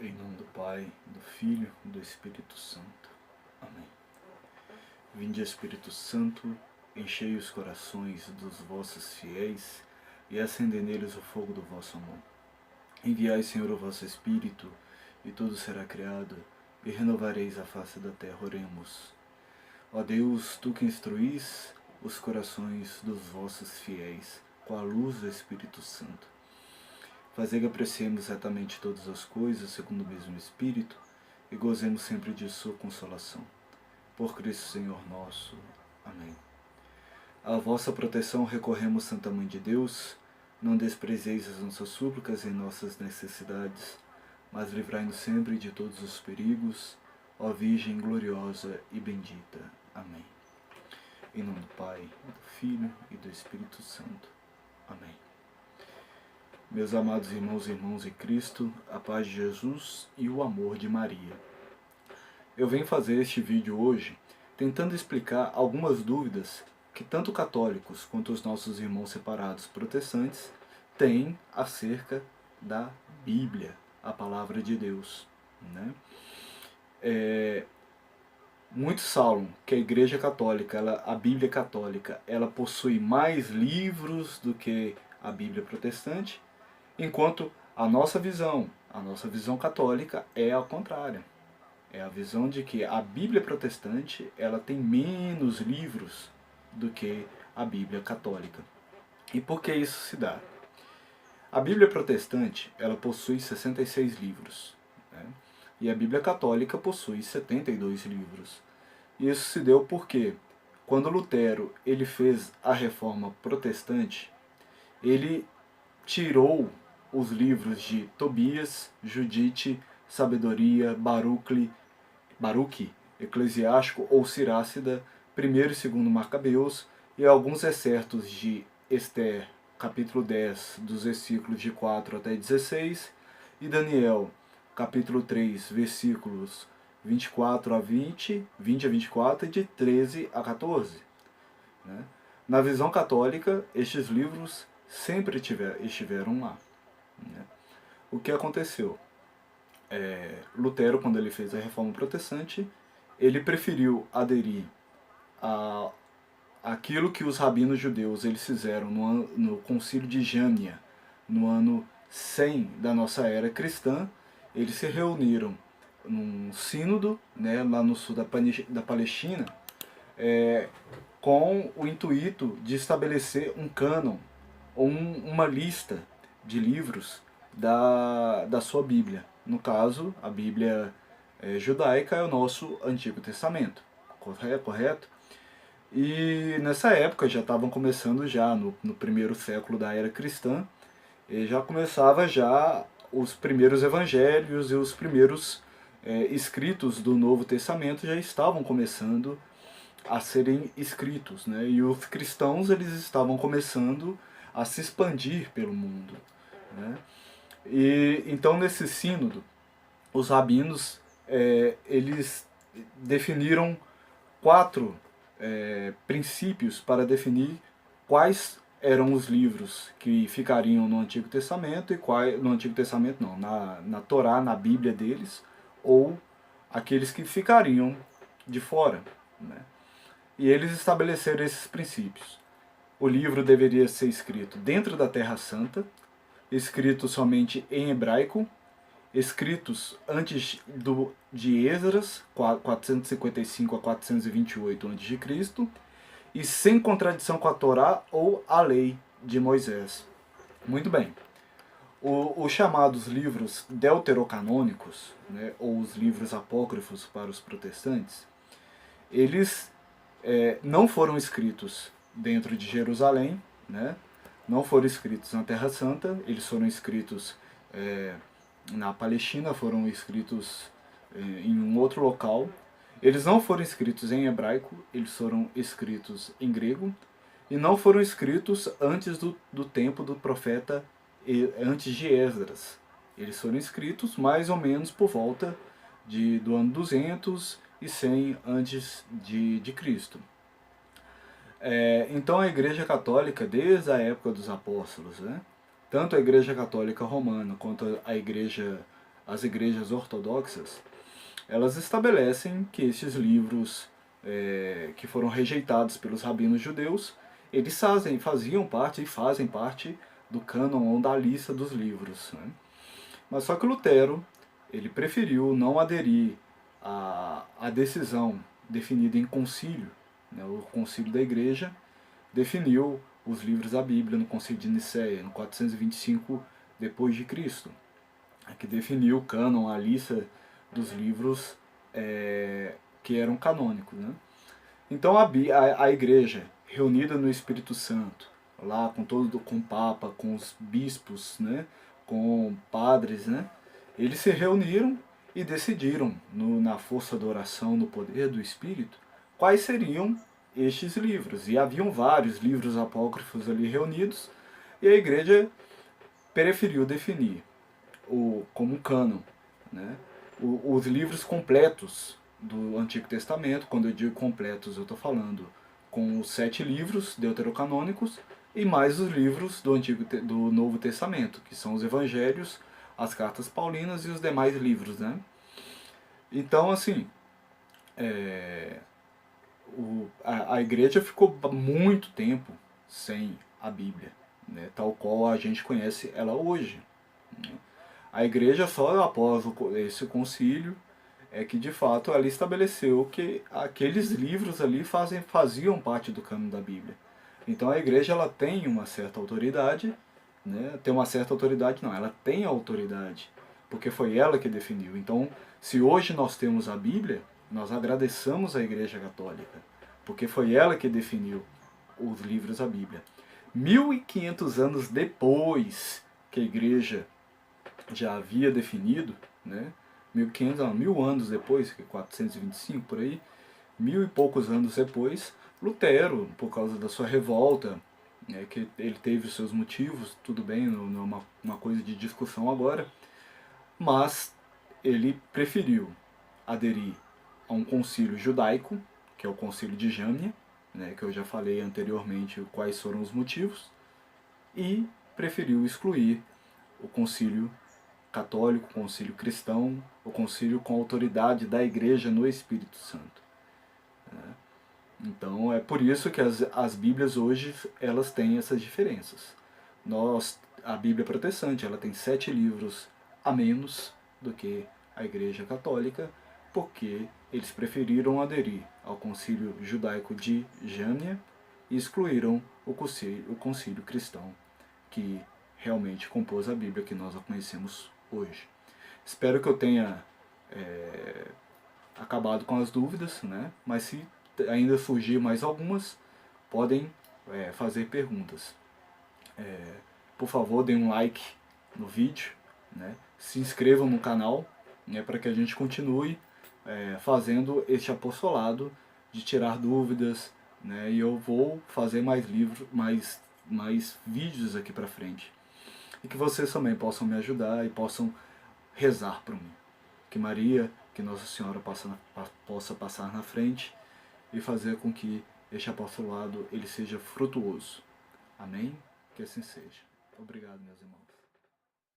Em nome do Pai, do Filho e do Espírito Santo. Amém. Vinde, Espírito Santo, enchei os corações dos vossos fiéis e acendei neles o fogo do vosso amor. Enviai, Senhor, o vosso Espírito, e tudo será criado, e renovareis a face da terra. Oremos. Ó Deus, tu que instruís os corações dos vossos fiéis com a luz do Espírito Santo, fazei que apreciemos retamente todas as coisas segundo o mesmo Espírito e gozemos sempre de sua consolação. Por Cristo Senhor nosso. Amém. À vossa proteção recorremos, Santa Mãe de Deus. Não desprezeis as nossas súplicas em nossas necessidades, mas livrai-nos sempre de todos os perigos, ó Virgem gloriosa e bendita. Amém. Em nome do Pai, do Filho e do Espírito Santo. Amém. Meus amados irmãos e irmãs em Cristo, a paz de Jesus e o amor de Maria. Eu venho fazer este vídeo hoje tentando explicar algumas dúvidas que tanto católicos quanto os nossos irmãos separados protestantes têm acerca da Bíblia, a palavra de Deus, né? Muitos falam que a Igreja Católica, a Bíblia Católica, ela possui mais livros do que a Bíblia Protestante, enquanto a nossa visão católica é ao contrário. É a visão de que a Bíblia Protestante ela tem menos livros do que a Bíblia Católica. E por que isso se dá? A Bíblia Protestante ela possui 66 livros, né? E a Bíblia Católica possui 72 livros. Isso se deu porque, quando Lutero ele fez a Reforma Protestante, ele tirou os livros de Tobias, Judite, Sabedoria, Baruque, Eclesiástico ou Sirácida, 1º e 2º Macabeus, e alguns excertos de Esther, capítulo 10, dos versículos de 4 até 16, e Daniel, capítulo 3, versículos 24 a 20 a 24 e de 13 a 14. Né? Na visão católica, estes livros sempre estiveram lá. Né? O que aconteceu? Lutero, quando ele fez a Reforma Protestante, ele preferiu aderir àquilo que os rabinos judeus eles fizeram no Concílio de Jâmnia, no ano 100 da nossa era cristã. Eles se reuniram num sínodo, né, lá no sul da Palestina, com o intuito de estabelecer um cânon, ou uma lista de livros da sua Bíblia. No caso, a Bíblia judaica é o nosso Antigo Testamento, correto? E nessa época já estavam começando já, no primeiro século da era cristã, e já começava já os primeiros evangelhos e os primeiros escritos do Novo Testamento já estavam começando a serem escritos, né? E os cristãos eles estavam começando a se expandir pelo mundo, né? E então nesse sínodo os rabinos eles definiram 4 princípios para definir quais eram os livros que ficariam no Antigo Testamento e quais no Antigo Testamento não, na Torá, na Bíblia deles, ou aqueles que ficariam de fora, né? E eles estabeleceram esses princípios. O livro deveria ser escrito dentro da Terra Santa, escrito somente em hebraico, escritos antes de Esdras, 455 a 428 a.C., e sem contradição com a Torá ou a lei de Moisés. Muito bem. Os chamados livros deuterocanônicos, né, ou os livros apócrifos para os protestantes, eles não foram escritos dentro de Jerusalém, né? Não foram escritos na Terra Santa, eles foram escritos na Palestina, foram escritos em um outro local. Eles não foram escritos em hebraico, eles foram escritos em grego, e não foram escritos antes do tempo do profeta, antes de Esdras. Eles foram escritos mais ou menos por volta do ano 200 e 100 antes de Cristo. Então a Igreja Católica, desde a época dos apóstolos, né, tanto a Igreja Católica Romana quanto a Igreja as igrejas ortodoxas, elas estabelecem que esses livros que foram rejeitados pelos rabinos judeus, eles faziam parte e fazem parte do cânon ou da lista dos livros, né? Mas só que Lutero, ele preferiu não aderir à decisão definida em concílio, né? O concílio da igreja definiu os livros da Bíblia no concílio de Nicéia, no 425 depois de Cristo, que definiu o cânon, a lista dos livros que eram canônicos, né? Então a igreja, reunida no Espírito Santo, lá com o Papa, com os bispos, né, com padres, né, eles se reuniram e decidiram, na força da oração, no poder do Espírito, quais seriam estes livros. E haviam vários livros apócrifos ali reunidos, e a igreja preferiu definir como cânon, né, os livros completos do Antigo Testamento. Quando eu digo completos, eu estou falando com os 7 livros deuterocanônicos e mais os livros do Novo Testamento, que são os Evangelhos, as Cartas Paulinas e os demais livros, né? Então, assim, a igreja ficou muito tempo sem a Bíblia, né? Tal qual a gente conhece ela hoje, né? A igreja só após esse concílio é que de fato ela estabeleceu que aqueles livros ali faziam parte do cânon da Bíblia. Então a igreja ela tem uma certa autoridade, né? Tem uma certa autoridade não, ela tem autoridade, porque foi ela que definiu. Então, se hoje nós temos a Bíblia, nós agradecemos a Igreja Católica, porque foi ela que definiu os livros da Bíblia. 1500 anos depois que a igreja já havia definido, né? 1500, não, 1000 anos depois, 425 por aí, 1000 e poucos anos depois, Lutero, por causa da sua revolta, né, que ele teve os seus motivos, tudo bem, não é uma coisa de discussão agora, mas ele preferiu aderir a um concílio judaico, que é o concílio de Jâmnia, né, que eu já falei anteriormente quais foram os motivos, e preferiu excluir o concílio católico, o concílio cristão, o concílio com a autoridade da igreja no Espírito Santo. Então é por isso que as Bíblias hoje elas têm essas diferenças. A Bíblia protestante ela tem 7 livros a menos do que a Igreja Católica, porque eles preferiram aderir ao concílio judaico de Jâmnia e excluíram o concílio cristão, que realmente compôs a Bíblia que nós a conhecemos hoje. Espero que eu tenha acabado com as dúvidas, né? Mas se ainda surgir mais algumas, podem fazer perguntas. Por favor, deem um like no vídeo, né? Se inscrevam no canal, né, para que a gente continue fazendo este apostolado de tirar dúvidas, né? E eu vou fazer mais mais vídeos aqui para frente. E que vocês também possam me ajudar e possam rezar por mim. Que Maria, que Nossa Senhora possa passar na frente e fazer com que este apostolado ele seja frutuoso. Amém? Que assim seja. Obrigado, meus irmãos.